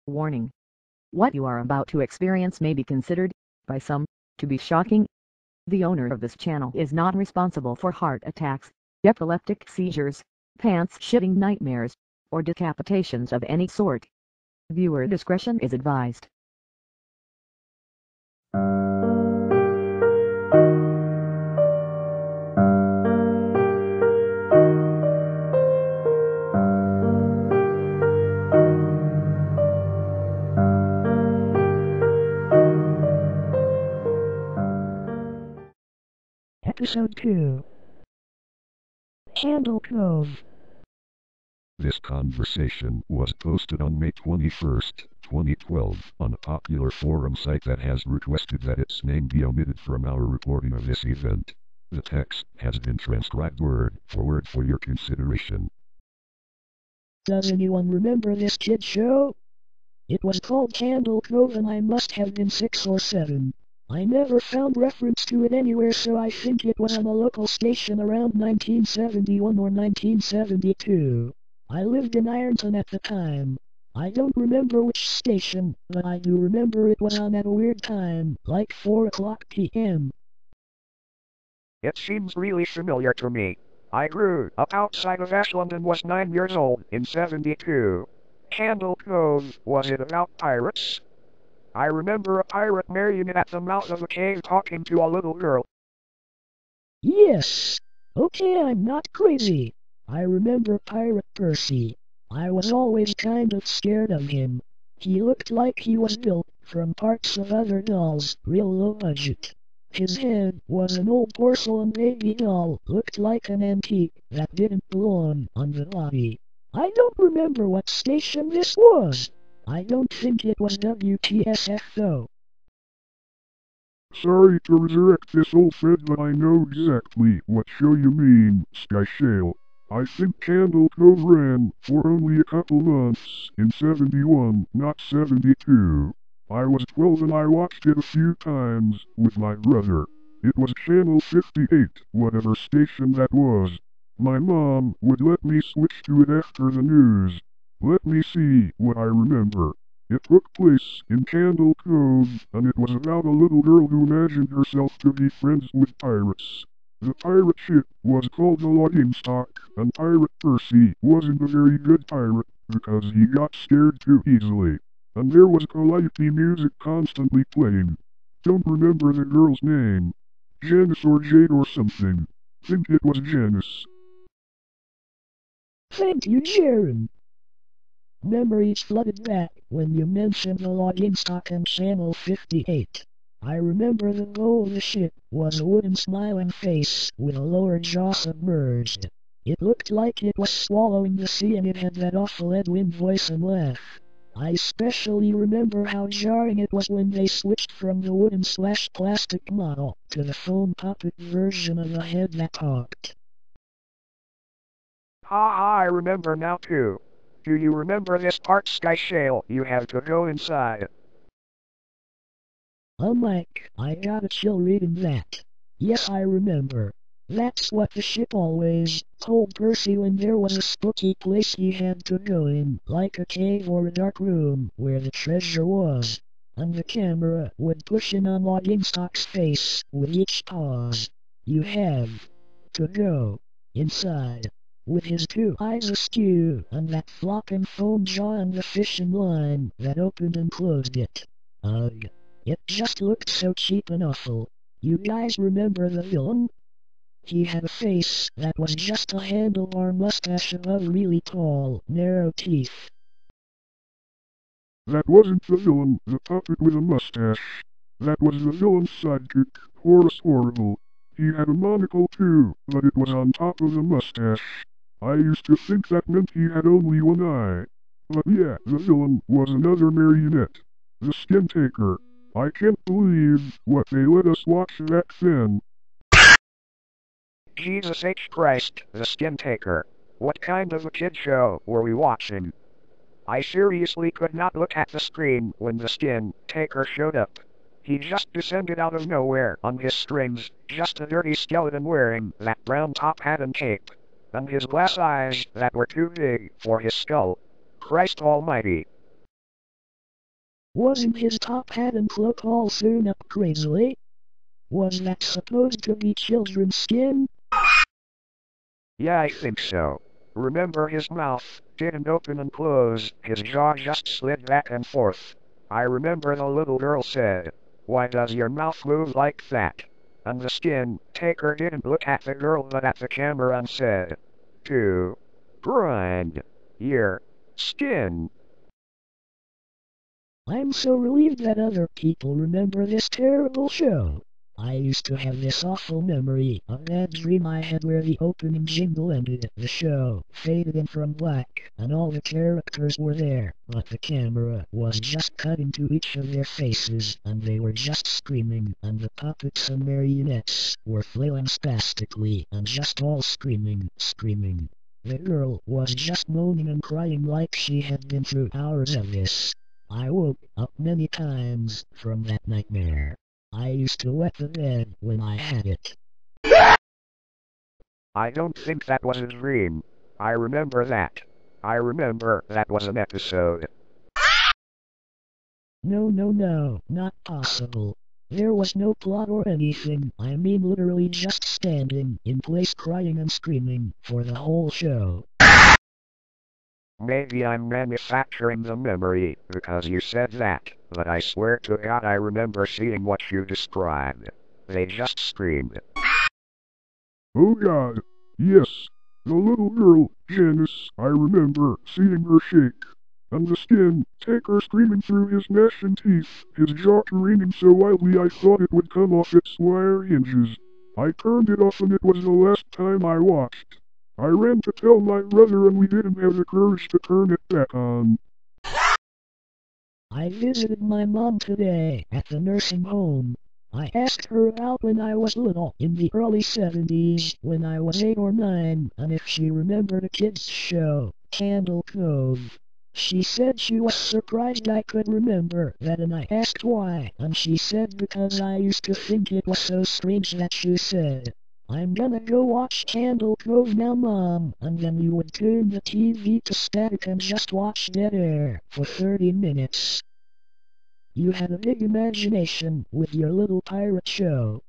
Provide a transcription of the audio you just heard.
Warning. What you are about to experience may be considered, by some, to be shocking. The owner of this channel is not responsible for heart attacks, epileptic seizures, pants-shitting nightmares, or decapitations of any sort. Viewer discretion is advised. Episode 2. Cove. This conversation was posted on May 21st, 2012, on a popular forum site that has requested that its name be omitted from our reporting of this event. The text has been transcribed word for your consideration. Does anyone remember this kid show? It was called Cove and I must have been 6 or 7. I never found reference to it anywhere, so I think it was on a local station around 1971 or 1972. I lived in Ironton at the time. I don't remember which station, but I do remember it was on at a weird time, like 4 o'clock p.m. It seems really familiar to me. I grew up outside of Ashland and was 9 years old in 72. Cove, was it about pirates? I remember a pirate marionette at the mouth of a cave talking to a little girl. Yes. Okay, I'm not crazy. I remember Pirate Percy. I was always kind of scared of him. He looked like he was built from parts of other dolls, real low budget. His head was an old porcelain baby doll, looked like an antique that didn't belong on the body. I don't remember what station this was. I don't think it was WTSF though. Sorry to resurrect this old friend, but I know exactly what show you mean, Sky Shale. I think Cove ran for only a couple months in 71, not 72. I was 12 and I watched it a few times with my brother. It was channel 58, whatever station that was. My mom would let me switch to it after the news. Let me see what I remember. It took place in Cove, and it was about a little girl who imagined herself to be friends with pirates. The pirate ship was called the Logging Stock, and Pirate Percy wasn't a very good pirate, because he got scared too easily. And there was calliope music constantly playing. Don't remember the girl's name. Janice or Jade or something. Think it was Janice. Thank you, Sharon. Memories flooded back when you mentioned the logging stock and channel 58. I remember the bow of the ship was a wooden smiling face with a lower jaw submerged. It looked like it was swallowing the sea, and it had that awful Edwin voice and laugh. I especially remember how jarring it was when they switched from the wooden/plastic model to the foam puppet version of the head that talked. I remember now too. Do you remember this part, Sky Shale? You have to go inside. Mike, I got a chill reading that. Yes, I remember. That's what the ship always told Percy when there was a spooky place he had to go in, like a cave or a dark room where the treasure was. And the camera would push in on Logging Stock's face with each pause. You have to go inside. With his 2 eyes askew and that flopping foam jaw and the fishing line that opened and closed it. Ugh. It just looked so cheap and awful. You guys remember the villain? He had a face that was just a handlebar mustache above really tall, narrow teeth. That wasn't the villain, the puppet with a mustache. That was the villain's sidekick, Horace Horrible. He had a monocle too, but it was on top of the mustache. I used to think that meant he had only one eye. But yeah, the villain was another marionette. The Skin Taker. I can't believe what they let us watch back then. Jesus H. Christ, the Skin Taker. What kind of a kid show were we watching? I seriously could not look at the screen when the Skin Taker showed up. He just descended out of nowhere on his strings, just a dirty skeleton wearing that brown top hat and cape. And his glass eyes that were too big for his skull. Christ almighty. Wasn't his top hat and cloak all sewn up crazily? Was that supposed to be children's skin? Yeah, I think so. Remember his mouth didn't open and close, his jaw just slid back and forth. I remember the little girl said, "Why does your mouth move like that?" And the skin taker didn't look at the girl but at the camera and said, "To grind your skin." I'm so relieved that other people remember this terrible show. I used to have this awful memory of that dream I had where the opening jingle ended, the show faded in from black, and all the characters were there, but the camera was just cutting to each of their faces, and they were just screaming, and the puppets and marionettes were flailing spastically, and just all screaming, screaming. The girl was just moaning and crying like she had been through hours of this. I woke up many times from that nightmare. I used to wet the bed when I had it. I don't think that was a dream. I remember that. I remember that was an episode. No, no, no, not possible. There was no plot or anything. I mean literally just standing in place crying and screaming for the whole show. Maybe I'm manufacturing the memory because you said that, but I swear to God I remember seeing what you described. They just screamed. Oh God, yes, the little girl, Janice, I remember seeing her shake. And the skin taker screaming through his gnashing teeth, his jaw careening so wildly I thought it would come off its wire hinges. I turned it off and it was the last time I watched. I ran to tell my brother and we didn't have the courage to turn it back on. I visited my mom today at the nursing home. I asked her about when I was little in the early 70s, when I was 8 or 9, and if she remembered a kids show, Cove. She said she was surprised I could remember that, and I asked why, and she said because I used to think it was so strange that she said, "I'm gonna go watch Cove now, Mom," and then you would turn the TV to static and just watch dead air for 30 minutes. You had a big imagination with your little pirate show.